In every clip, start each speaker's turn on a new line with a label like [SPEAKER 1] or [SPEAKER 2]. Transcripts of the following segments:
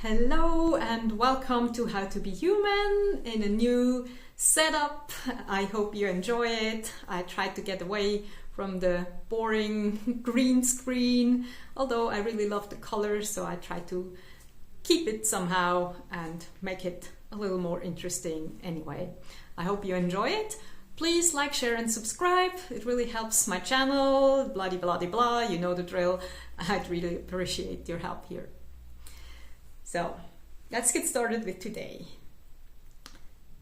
[SPEAKER 1] Hello and welcome to How to Be Human in a new setup. I hope you enjoy it. I tried to get away from the boring green screen, although I really love the colors, so I tried to keep it somehow and make it a little more interesting anyway. I hope you enjoy it. Please like, share and subscribe. It really helps my channel, blah blah blah, you know the drill. I'd really appreciate your help here. So let's get started with today.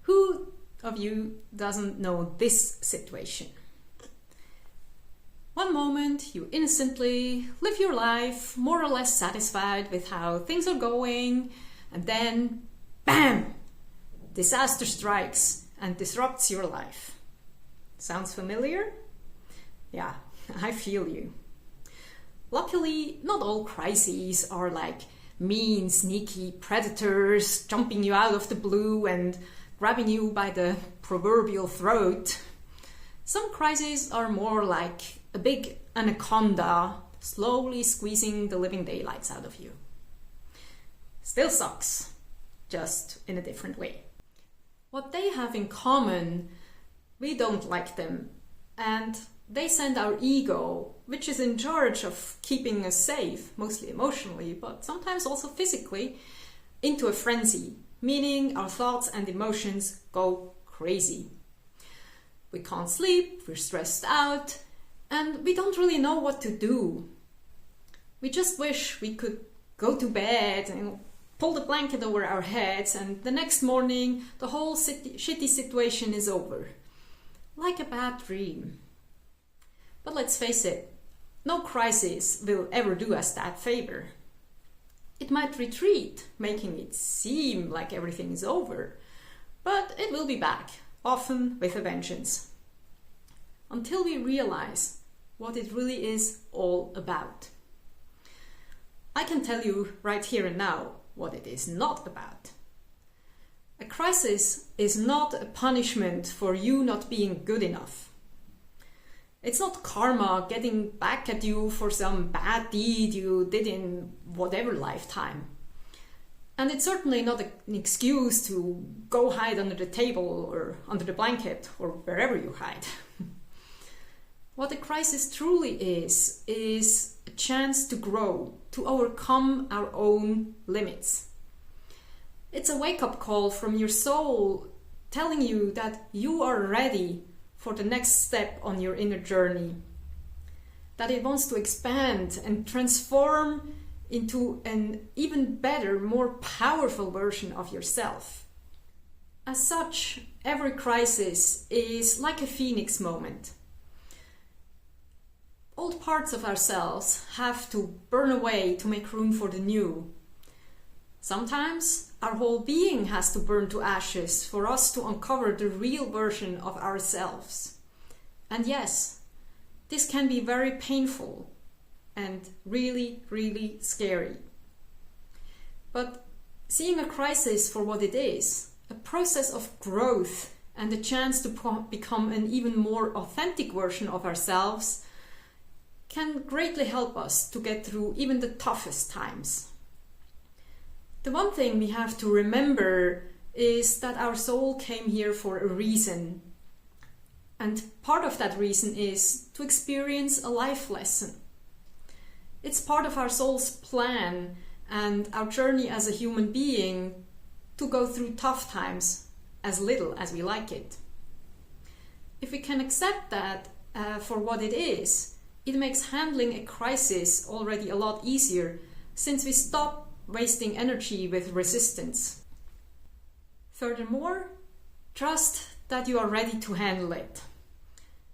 [SPEAKER 1] Who of you doesn't know this situation? One moment you innocently live your life more or less satisfied with how things are going, and then BAM! Disaster strikes and disrupts your life. Sounds familiar? Yeah, I feel you. Luckily, not all crises are like mean, sneaky predators jumping you out of the blue and grabbing you by the proverbial throat. Some crises are more like a big anaconda slowly squeezing the living daylights out of you. Still sucks, just in a different way. What they have in common, we don't like them, and they send our ego, which is in charge of keeping us safe, mostly emotionally, but sometimes also physically, into a frenzy, meaning our thoughts and emotions go crazy. We can't sleep, we're stressed out, and we don't really know what to do. We just wish we could go to bed and pull the blanket over our heads, and the next morning the whole shitty situation is over. Like a bad dream. But let's face it, no crisis will ever do us that favor. It might retreat, making it seem like everything is over, but it will be back, often with a vengeance. Until we realize what it really is all about. I can tell you right here and now what it is not about. A crisis is not a punishment for you not being good enough. It's not karma getting back at you for some bad deed you did in whatever lifetime. And it's certainly not an excuse to go hide under the table or under the blanket or wherever you hide. What a crisis truly is a chance to grow, to overcome our own limits. It's a wake-up call from your soul telling you that you are ready for the next step on your inner journey, that it wants to expand and transform into an even better, more powerful version of yourself. As such, every crisis is like a phoenix moment. Old parts of ourselves have to burn away to make room for the new. Sometimes our whole being has to burn to ashes for us to uncover the real version of ourselves. And yes, this can be very painful and really, really scary. But seeing a crisis for what it is, a process of growth and a chance to become an even more authentic version of ourselves, can greatly help us to get through even the toughest times. The one thing we have to remember is that our soul came here for a reason. And part of that reason is to experience a life lesson. It's part of our soul's plan and our journey as a human being to go through tough times as little as we like it. If we can accept that for what it is, it makes handling a crisis already a lot easier, since we stop wasting energy with resistance. Furthermore, trust that you are ready to handle it.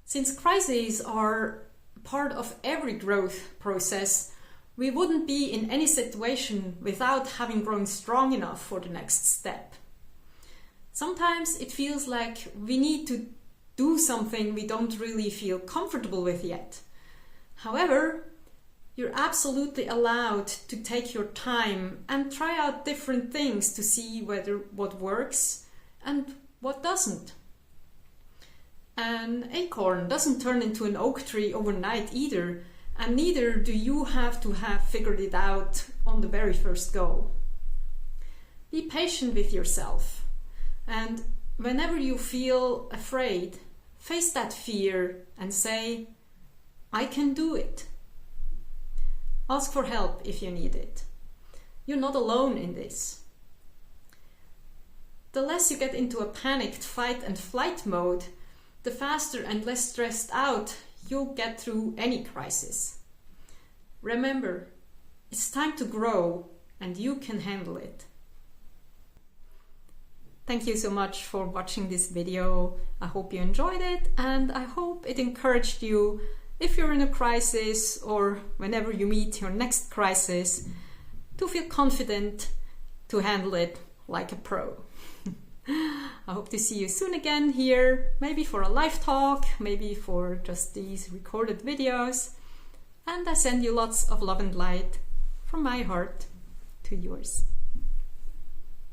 [SPEAKER 1] Since crises are part of every growth process, we wouldn't be in any situation without having grown strong enough for the next step. Sometimes it feels like we need to do something we don't really feel comfortable with yet. However, you're absolutely allowed to take your time and try out different things to see what works and what doesn't. An acorn doesn't turn into an oak tree overnight either, and neither do you have to have figured it out on the very first go. Be patient with yourself. And whenever you feel afraid, face that fear and say, I can do it. Ask for help if you need it. You're not alone in this. The less you get into a panicked fight and flight mode, the faster and less stressed out you'll get through any crisis. Remember, it's time to grow and you can handle it. Thank you so much for watching this video. I hope you enjoyed it, and I hope it encouraged you, if you're in a crisis or whenever you meet your next crisis, to feel confident to handle it like a pro. I hope to see you soon again here, maybe for a live talk, maybe for just these recorded videos. And I send you lots of love and light from my heart to yours.